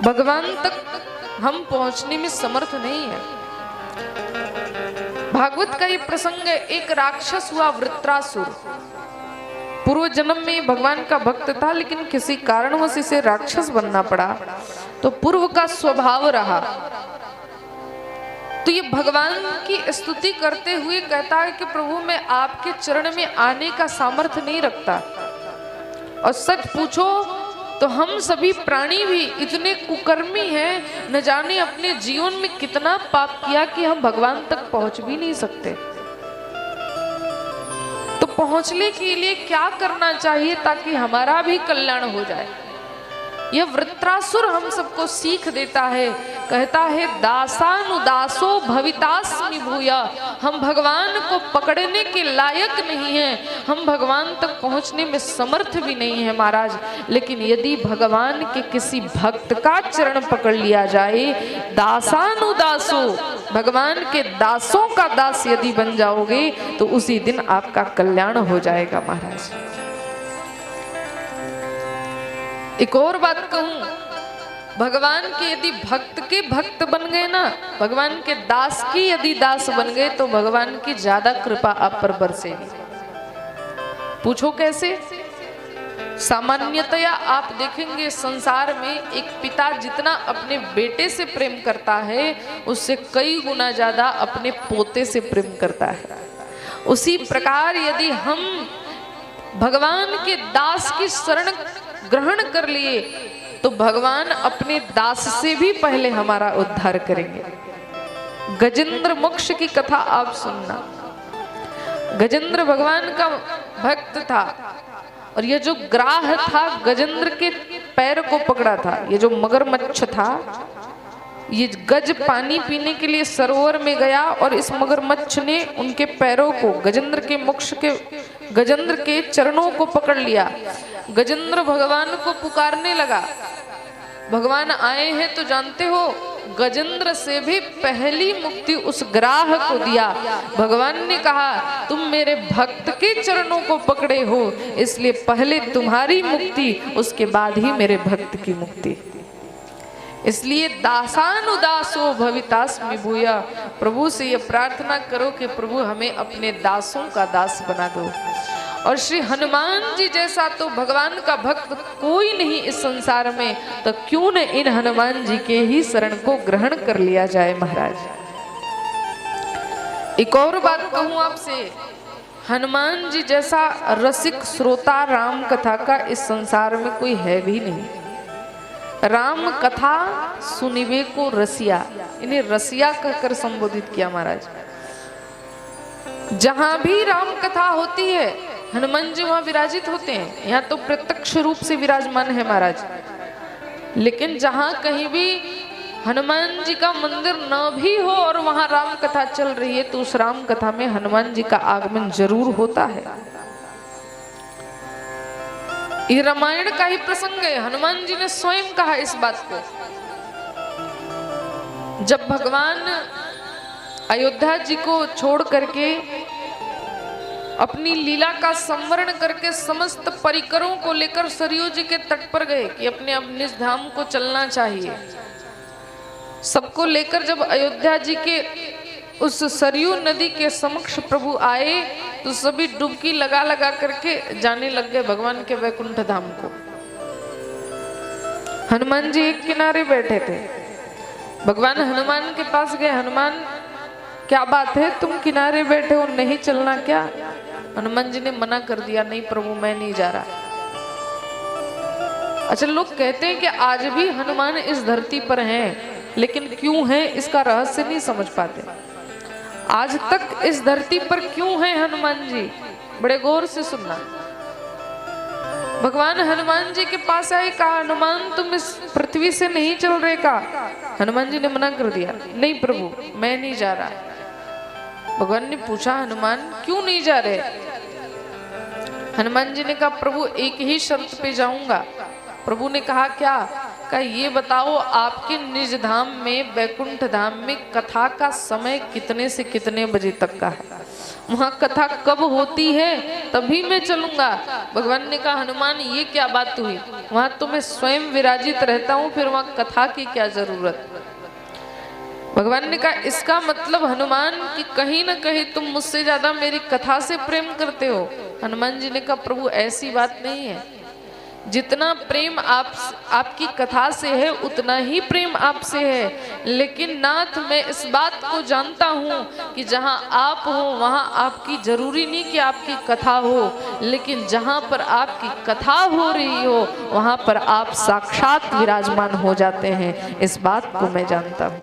भगवान तक हम पहुंचने में समर्थ नहीं है। भागवत का ये प्रसंग है, एक राक्षस हुआ वृत्रासुर। पूर्व जन्म में भगवान का भक्त था, लेकिन किसी कारणवश इसे राक्षस बनना पड़ा। तो पूर्व का स्वभाव रहा, तो ये भगवान की स्तुति करते हुए कहता है कि प्रभु मैं आपके चरण में आने का सामर्थ्य नहीं रखता। और सच पूछो तो हम सभी प्राणी भी इतने कुकर्मी हैं, न जाने अपने जीवन में कितना पाप किया कि हम भगवान तक पहुंच भी नहीं सकते। तो पहुंचने के लिए क्या करना चाहिए ताकि हमारा भी कल्याण हो जाए? यह वृत्रासुर हम सबको सीख देता है, कहता है दासानुदासो भवितास्मि भूया। हम भगवान को पकड़ने के लायक नहीं हैं, हम भगवान तक पहुंचने में समर्थ भी नहीं है महाराज। लेकिन यदि भगवान के किसी भक्त का चरण पकड़ लिया जाए, दासानुदासो, भगवान के दासों का दास यदि बन जाओगे तो उसी दिन आपका कल्याण हो जाएगा महाराज। एक और बात कहूं, भगवान के यदि भक्त के भक्त बन गए ना, भगवान के दास की यदि दास बन गए तो भगवान की ज्यादा कृपा आप पर बरसेगी। पूछो कैसे? सामान्यतया आप देखेंगे संसार में एक पिता जितना अपने बेटे से प्रेम करता है, उससे कई गुना ज्यादा अपने पोते से प्रेम करता है। उसी प्रकार यदि हम भगवान के दास की शरण ग्रहण कर लिए तो भगवान अपने दास से भी पहले हमारा उद्धार करेंगे। गजेंद्र मोक्ष की कथा आप सुनना। गजेंद्र भगवान का भक्त था और ये जो ग्राह था गजेंद्र के पैर को पकड़ा था। ये जो मगरमच्छ था, ये गज पानी पीने के लिए सरोवर में गया और इस मगरमच्छ ने उनके पैरों को, गजेंद्र के मोक्ष के, गजेंद्र के चरणों को पकड़ लिया। गजेंद्र भगवान को पुकारने लगा। भगवान आए हैं तो जानते हो, गजेंद्र से भी पहली मुक्ति उस ग्राह को दिया। भगवान ने कहा तुम मेरे भक्त के चरणों को पकड़े हो, इसलिए पहले तुम्हारी मुक्ति, उसके बाद ही मेरे भक्त की मुक्ति। इसलिए दासानुदासो भवितास्मि भूया। प्रभु से ये प्रार्थना करो कि प्रभु हमें अपने दासों का दास बना दो। और श्री हनुमान जी जैसा तो भगवान का भक्त कोई नहीं इस संसार में, तो क्यों न इन हनुमान जी के ही शरण को ग्रहण कर लिया जाए महाराज। एक और बात कहूं आपसे, हनुमान जी जैसा रसिक श्रोता राम कथा का इस संसार में कोई है भी नहीं। राम कथा सुनिवे को रसिया, इन्हें रसिया कहकर संबोधित किया महाराज। जहां भी राम कथा होती है हनुमान जी वहां विराजित होते हैं। यहाँ तो प्रत्यक्ष रूप से विराजमान है महाराज, लेकिन जहां कहीं भी हनुमान जी का मंदिर न भी हो और वहां राम कथा चल रही है तो उस राम कथा में हनुमान जी का आगमन जरूर होता है। ये रामायण का ही प्रसंग है। हनुमान जी ने स्वयं कहा इस बात को। जब भगवान अयोध्या जी को छोड़ करके अपनी लीला का संवरण करके समस्त परिकरों को लेकर सरयू जी के तट पर गए कि अपने अब निज धाम को चलना चाहिए, सबको लेकर जब अयोध्या जी के उस सरयू नदी के समक्ष प्रभु आए तो सभी डुबकी लगा लगा करके जाने लग गए भगवान के वैकुंठ धाम को। हनुमान जी एक किनारे बैठे थे। भगवान हनुमान के पास गए, हनुमान क्या बात है तुम किनारे बैठे हो, नहीं चलना क्या? हनुमान जी ने मना कर दिया, नहीं प्रभु मैं नहीं जा रहा। अच्छा, लोग कहते हैं कि आज भी हनुमान इस धरती पर हैं, लेकिन क्यों हैं इसका रहस्य नहीं समझ पाते। आज तक इस धरती पर क्यों हैं हनुमान जी, बड़े गौर से सुनना। भगवान हनुमान जी के पास आए, कहा हनुमान तुम इस पृथ्वी से नहीं चल रहे का? हनुमान जी ने मना कर दिया, नहीं प्रभु मैं नहीं जा रहा। भगवान ने पूछा हनुमान क्यों नहीं जा रहे? हनुमान जी ने कहा प्रभु एक ही शर्त पे जाऊंगा। प्रभु ने कहा क्या? कहा ये बताओ आपके निज धाम में वैकुंठ धाम में कथा का समय कितने से कितने बजे तक का है? वहाँ कथा कब होती है तभी मैं चलूंगा। भगवान ने कहा हनुमान ये क्या बात हुई, वहाँ तो मैं स्वयं विराजित रहता हूँ, फिर वहाँ कथा की क्या जरूरत। भगवान ने कहा इसका मतलब हनुमान कि कहीं ना कहीं तुम मुझसे ज्यादा मेरी कथा से प्रेम करते हो। हनुमान जी ने कहा प्रभु ऐसी बात नहीं है, जितना प्रेम आपकी कथा से है उतना ही प्रेम आपसे है, लेकिन नाथ मैं इस बात को जानता हूँ कि जहाँ आप हो वहाँ आपकी जरूरी नहीं कि आपकी कथा हो, लेकिन जहाँ पर आपकी कथा हो रही हो वहाँ पर आप साक्षात विराजमान हो जाते हैं, इस बात को मैं जानता हूँ।